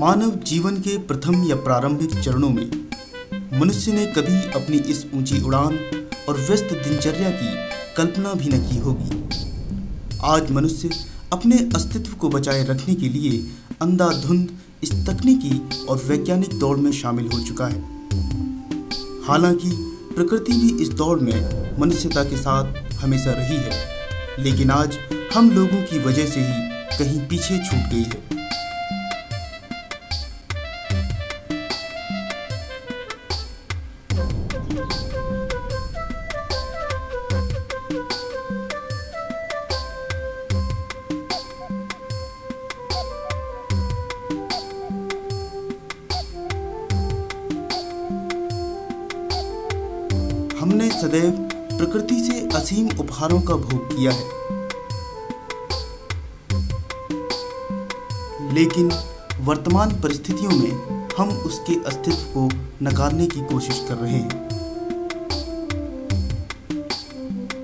मानव जीवन के प्रथम या प्रारंभिक चरणों में मनुष्य ने कभी अपनी इस ऊंची उड़ान और व्यस्त दिनचर्या की कल्पना भी न की होगी। आज मनुष्य अपने अस्तित्व को बचाए रखने के लिए अंधाधुंध इस तकनीकी और वैज्ञानिक दौड़ में शामिल हो चुका है। हालांकि प्रकृति भी इस दौड़ में मनुष्यता के साथ हमेशा रही है, लेकिन आज हम लोगों की वजह से ही कहीं पीछे छूट गई है। हमने सदैव प्रकृति से असीम उपहारों का भोग किया है, लेकिन वर्तमान परिस्थितियों में हम उसके अस्तित्व को नकारने की कोशिश कर रहे हैं।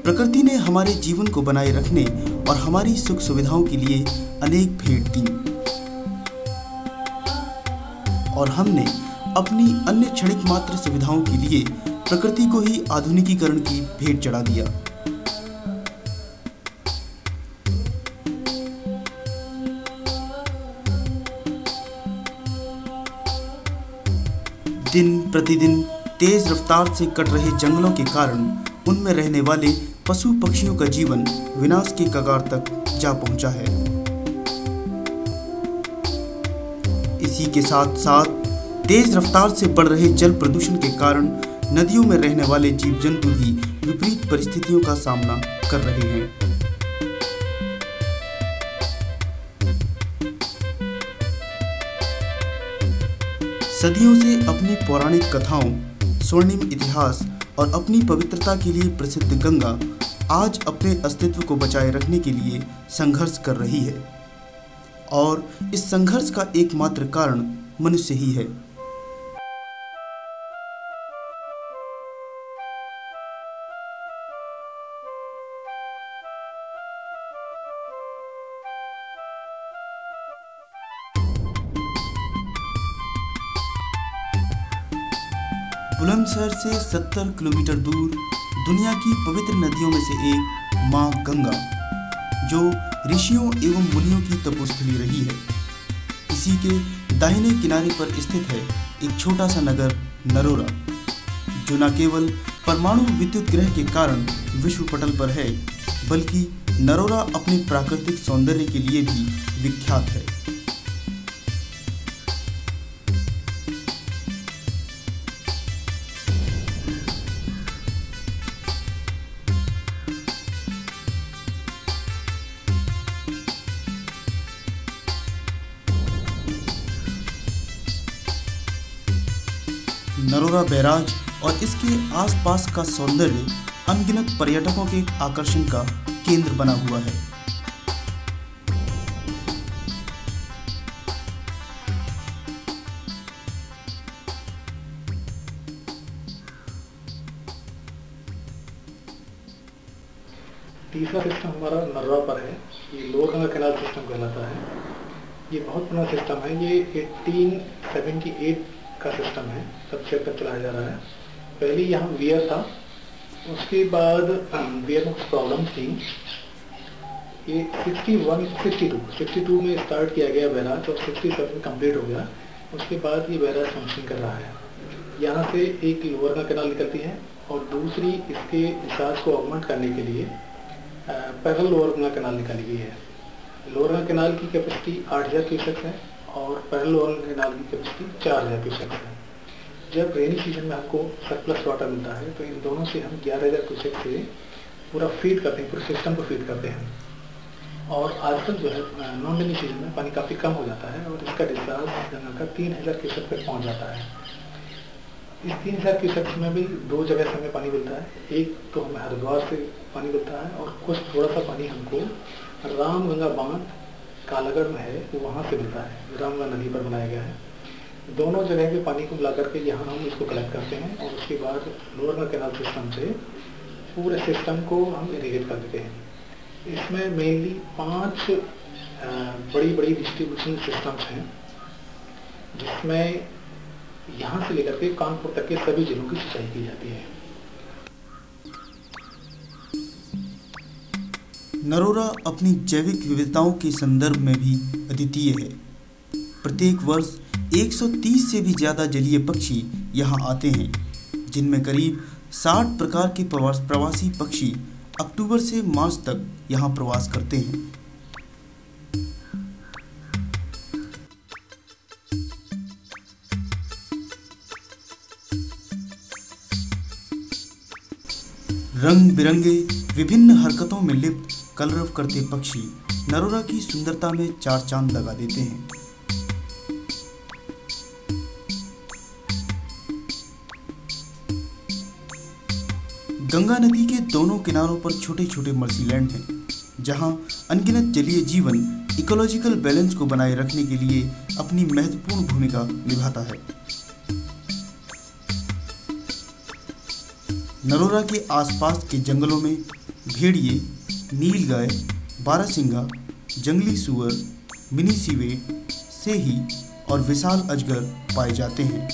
प्रकृति ने हमारे जीवन को बनाए रखने और हमारी सुख सुविधाओं के लिए अनेक भेंट दी, और हमने अपनी अन्य क्षणिक मात्र सुविधाओं के लिए प्रकृति को ही आधुनिकीकरण की भेंट चढ़ा दिया। दिन प्रतिदिन तेज रफ्तार से कट रहे जंगलों के कारण उनमें रहने वाले पशु पक्षियों का जीवन विनाश के कगार तक जा पहुंचा है। इसी के साथ साथ तेज रफ्तार से बढ़ रहे जल प्रदूषण के कारण नदियों में रहने वाले जीव जंतु भी विपरीत परिस्थितियों का सामना कर रहे हैं। सदियों से अपनी पौराणिक कथाओं, स्वर्णिम इतिहास और अपनी पवित्रता के लिए प्रसिद्ध गंगा आज अपने अस्तित्व को बचाए रखने के लिए संघर्ष कर रही है, और इस संघर्ष का एकमात्र कारण मनुष्य ही है। बुलंदशहर से 70 किलोमीटर दूर दुनिया की पवित्र नदियों में से एक माँ गंगा, जो ऋषियों एवं मुनियों की तपोस्थली रही है, इसी के दाहिने किनारे पर स्थित है एक छोटा सा नगर नरोरा, जो न केवल परमाणु विद्युत ग्रह के कारण विश्व पटल पर है, बल्कि नरोरा अपने प्राकृतिक सौंदर्य के लिए भी विख्यात है। नरोरा बैराज और इसके आसपास का सौंदर्य अनगिनत पर्यटकों के आकर्षण का केंद्र बना हुआ है। तीसरा सिस्टम हमारा नरोरा पर है। ये लोअर गंगा कैनाल सिस्टम कहलाता है। ये बहुत पुराना सिस्टम है। ये 1878 का सिस्टम है, तब से अब तक चलाया जा रहा है। पहले यहाँ वियर था, उसके बाद वियर में कुछ प्रॉब्लम थी। ये 62 में स्टार्ट किया गया बैराज और 67 में कंप्लीट हो गया। उसके बाद ये बैराज फंक्शन कर रहा है। यहाँ से एक लोअर गंगा कैनाल निकलती है और दूसरी इसके रिचार्ज को ऑगमेंट करने के लिए पैरेलल लोअर गंगा कैनाल निकाली गई है। लोअर गंगा कैनाल की कैपेसिटी 8000 क्यूसेक है और पैरेलल लोअर गंगा कैनाल की कैपेसिटी 4000 क्यूसेक है। जब रेनी सीजन में हमको सरप्लस वाटर मिलता है तो इन दोनों से हम 11000 क्यूसेक से पूरा फीड करते हैं, पूरे सिस्टम को फीड करते हैं। और आजकल जो है नॉन रेनी सीजन में पानी काफ़ी कम हो जाता है और इसका डिस्चार्ज गंगा का 3000 क्यूसेक तक पहुँच जाता है। इस 3000 क्यूसेक में भी दो जगह से हमें पानी मिलता है। एक तो हमें हरिद्वार से पानी मिलता है और कुछ थोड़ा सा पानी हमको रामगंगा बांध कालागढ़ में है, वो वहाँ से मिलता है। रामगंगा नदी पर बनाया गया है। दोनों जगह के पानी को मिला करके यहाँ हम इसको कलेक्ट करते हैं और उसके बाद लोअर गंगा कैनाल सिस्टम से पूरे सिस्टम को हम इरीगेट कर देते हैं। इसमें मेनली 5 बड़ी बड़ी डिस्ट्रीब्यूशन सिस्टम्स हैं। जिसमें यहाँ से लेकर के कानपुर तक के सभी जिलों की सिंचाई की जाती है। नरोरा अपनी जैविक विविधताओं के संदर्भ में भी अद्वितीय है। प्रत्येक वर्ष 130 से भी ज़्यादा जलीय पक्षी यहाँ आते हैं, जिनमें करीब 60 प्रकार के प्रवासी पक्षी अक्टूबर से मार्च तक यहाँ प्रवास करते हैं। रंग बिरंगे विभिन्न हरकतों में लिप्त कलरव करते पक्षी नरोरा की सुंदरता में चार चांद लगा देते हैं। गंगा नदी के दोनों किनारों पर छोटे छोटे मर्सीलैंड हैं, जहां अनगिनत जलीय जीवन इकोलॉजिकल बैलेंस को बनाए रखने के लिए अपनी महत्वपूर्ण भूमिका निभाता है। नरोरा के आसपास के जंगलों में भेड़िए, नीलगाय, बारहसिंगा, जंगली सूअर, मिनी सीवेट, सेही और विशाल अजगर पाए जाते हैं।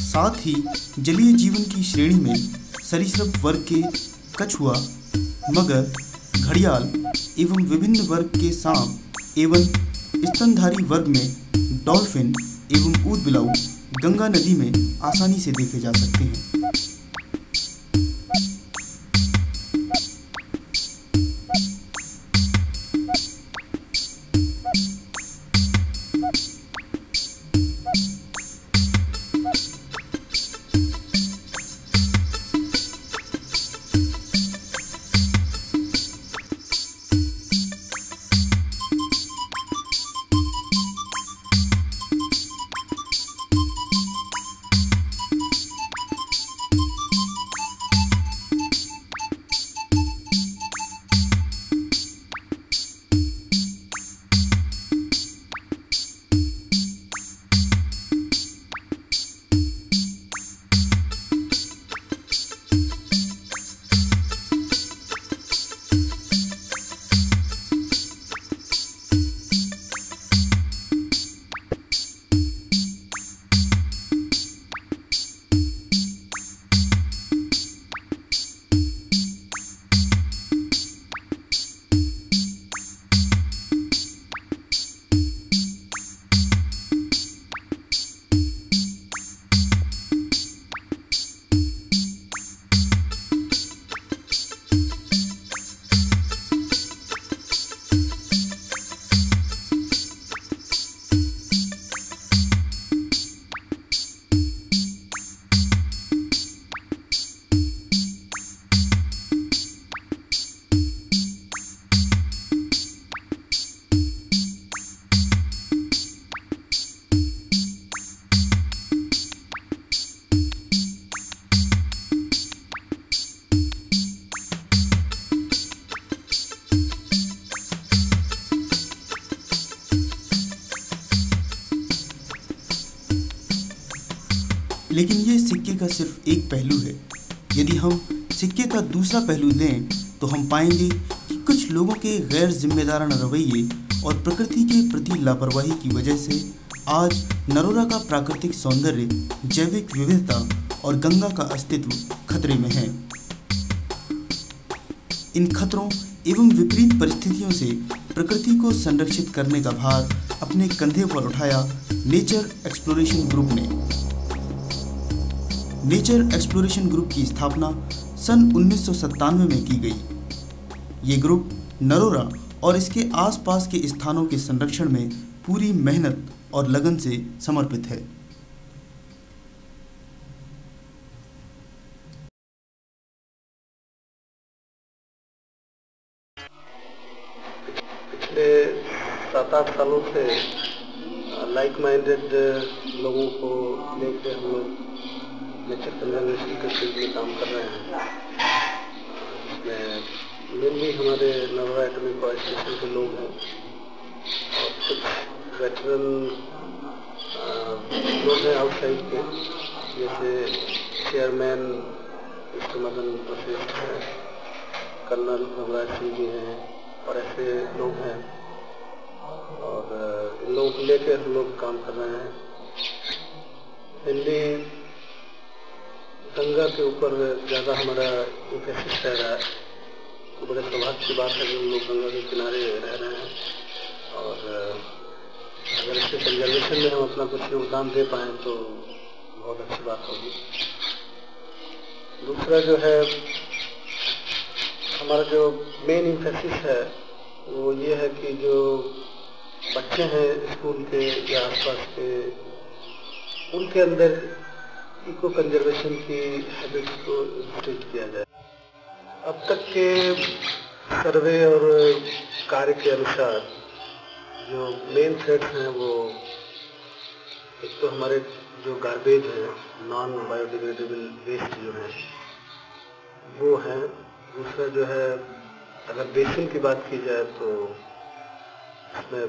साथ ही जलीय जीवन की श्रेणी में सरीसृप वर्ग के कछुआ, मगर, घड़ियाल एवं विभिन्न वर्ग के सांप एवं स्तनधारी वर्ग में डॉल्फिन एवं ऊदबिलाऊ गंगा नदी में आसानी से देखे जा सकते हैं। लेकिन ये सिक्के का सिर्फ एक पहलू है। यदि हम सिक्के का दूसरा पहलू लें तो हम पाएंगे कि कुछ लोगों के गैर जिम्मेदाराना रवैये और प्रकृति के प्रति लापरवाही की वजह से आज नरोरा का प्राकृतिक सौंदर्य, जैविक विविधता और गंगा का अस्तित्व खतरे में है। इन खतरों एवं विपरीत परिस्थितियों से प्रकृति को संरक्षित करने का भार अपने कंधे पर उठाया नेचर एक्सप्लोरेशन ग्रुप ने। नेचर एक्सप्लोरेशन ग्रुप की स्थापना सन 1997 में की गई। ये ग्रुप नरोरा और इसके आसपास के स्थानों के संरक्षण में पूरी मेहनत और लगन से समर्पित है। पिछले 7-8 सालों से लाइक माइंडेड लोगों को लेकर हम लोग नेचर कंजर्वेशन के फील्ड में काम कर रहे हैं। इसमें मेनली हमारे नरोरा एटॉमिक पावर स्टेशन के लोग हैं और कुछ वेटरन लोग हैं आउटसाइड के, जैसे चेयरमैन मिस्टर मदन वशिष्ठ है, कर्नल भगवान सिंह जी हैं और ऐसे लोग हैं। और इन लोगों को लेकर हम लोग काम कर रहे हैं। हिंदी गंगा के ऊपर ज़्यादा हमारा इंफेसिस रह रहा है, तो बड़े सौभाग्य की बात है कि हम लोग गंगा के किनारे रह रहे हैं। और अगर इसके कंजर्वेशन में हम अपना कुछ योगदान दे पाएँ तो बहुत अच्छी बात होगी। दूसरा जो है, हमारा जो मेन इंफेसिस है वो ये है कि जो बच्चे हैं स्कूल के या आसपास के, उनके अंदर इको कंजर्वेशन की हैबिट्स को इंस्टिल किया जाए। अब तक के सर्वे और कार्य के अनुसार जो मेन थ्रेट्स हैं वो एक तो हमारे जो गार्बेज है, नॉन बायोडिग्रेडेबल वेस्ट जो है वो है। दूसरा जो है, अगर बेसिन की बात की जाए तो इसमें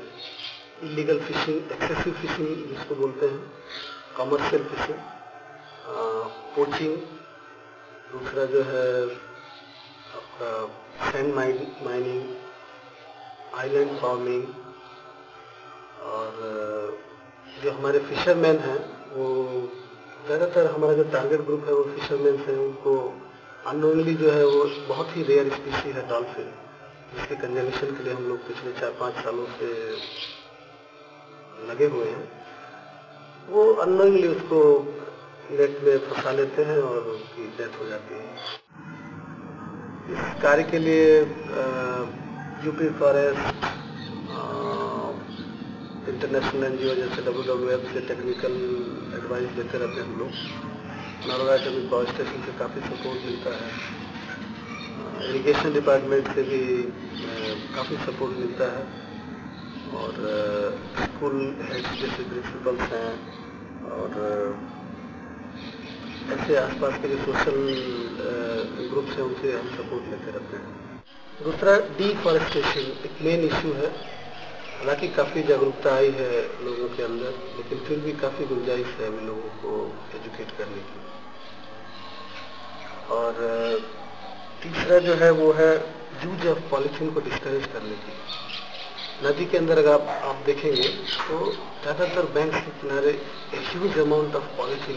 इलीगल फिशिंग, एक्सेसिव फिशिंग जिसको बोलते हैं, कमर्शियल फिशिंग, पोचिंग। दूसरा जो है आपका सैंड माइनिंग, आइलैंड फार्मिंग। और जो हमारे फिशरमैन हैं वो ज़्यादातर, हमारा जो टारगेट ग्रुप है वो फिशरमैन हैं। उनको अननोनली जो है वो बहुत ही रेयर स्पीसी है डॉल्फिन, जिसके कंजर्वेशन के लिए हम लोग पिछले 4-5 सालों से लगे हुए हैं। वो अननोनली उसको नेट में फंसा लेते हैं और उसकी डेथ हो जाती है। इस कार्य के लिए यूपी फॉरेस्ट, इंटरनेशनल एनजीओ जैसे WWF से टेक्निकल एडवाइस देते रहते हैं हम लोग। नरोरा एटॉमिक पावर स्टेशन से काफ़ी सपोर्ट मिलता है। इरिगेशन डिपार्टमेंट से भी काफ़ी सपोर्ट मिलता है। और स्कूल हेड जैसे प्रिंसिपल्स हैं और ऐसे आसपास के जो सोशल ग्रुप्स हैं उनसे हम सपोर्ट लेते रहते हैं। दूसरा, डिफॉरेस्टेशन एक मेन इशू है। हालांकि काफ़ी जागरूकता आई है लोगों के अंदर, लेकिन फिर भी काफ़ी गुंजाइश है अभी लोगों को एजुकेट करने की। और तीसरा जो है वो है यूज ऑफ पॉलीथीन को डिस्करेज करने की। नदी के अंदर अगर आप देखेंगे तो ज़्यादातर बैंक के किनारे ह्यूज अमाउंट ऑफ पॉलीथीन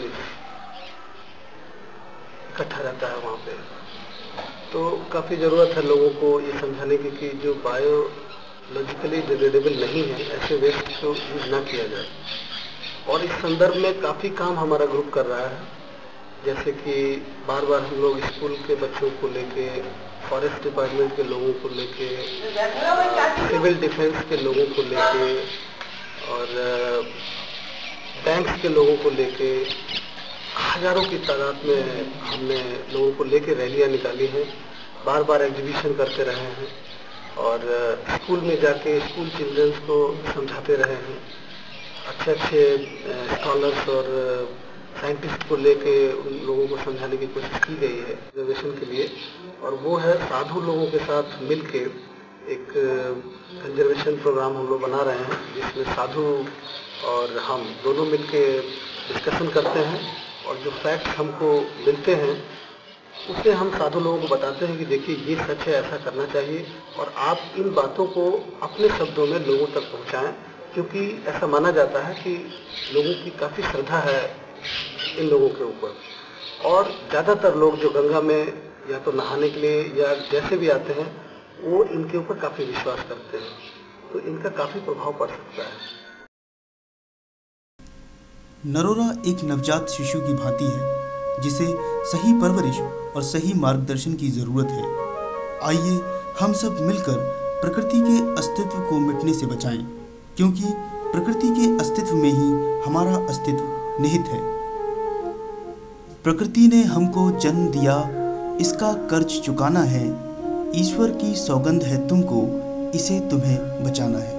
इकट्ठा रहता है वहाँ पे। तो काफ़ी ज़रूरत है लोगों को ये समझाने की कि जो बायोलॉजिकली डिग्रेडेबल नहीं है ऐसे वेस्ट को यूज ना किया जाए। और इस संदर्भ में काफ़ी काम हमारा ग्रुप कर रहा है, जैसे कि बार बार हम लोग स्कूल के बच्चों को लेके, फॉरेस्ट डिपार्टमेंट के लोगों को लेके, सिविल डिफेंस के लोगों को लेके और बैंक्स के लोगों को लेके हजारों की तादाद में हमने लोगों को लेके रैलियां निकाली हैं। बार बार एग्जीबिशन करते रहे हैं और स्कूल में जाके स्कूल चिल्ड्रंस को समझाते रहे हैं। अच्छे अच्छे स्कॉलर्स और साइंटिस्ट को लेके उन लोगों को समझाने की कोशिश की गई है कंजर्वेशन के लिए। और वो है साधु लोगों के साथ मिलके एक कंजर्वेशन प्रोग्राम हम लोग बना रहे हैं, जिसमें साधु और हम दोनों मिलके डिस्कशन करते हैं और जो फैक्ट्स हमको मिलते हैं उसे हम साधु लोगों को बताते हैं कि देखिए ये सच है, ऐसा करना चाहिए और आप इन बातों को अपने शब्दों में लोगों तक पहुंचाएं, क्योंकि ऐसा माना जाता है कि लोगों की काफ़ी श्रद्धा है इन लोगों के ऊपर। और ज़्यादातर लोग जो गंगा में या तो नहाने के लिए या जैसे भी आते हैं वो इनके ऊपर काफ़ी विश्वास करते हैं, तो इनका काफ़ी प्रभाव पड़ सकता है। नरोरा एक नवजात शिशु की भांति है जिसे सही परवरिश और सही मार्गदर्शन की ज़रूरत है। आइए हम सब मिलकर प्रकृति के अस्तित्व को मिटने से बचाएं, क्योंकि प्रकृति के अस्तित्व में ही हमारा अस्तित्व निहित है। प्रकृति ने हमको जन्म दिया, इसका कर्ज चुकाना है। ईश्वर की सौगंध है तुमको, इसे तुम्हें बचाना है।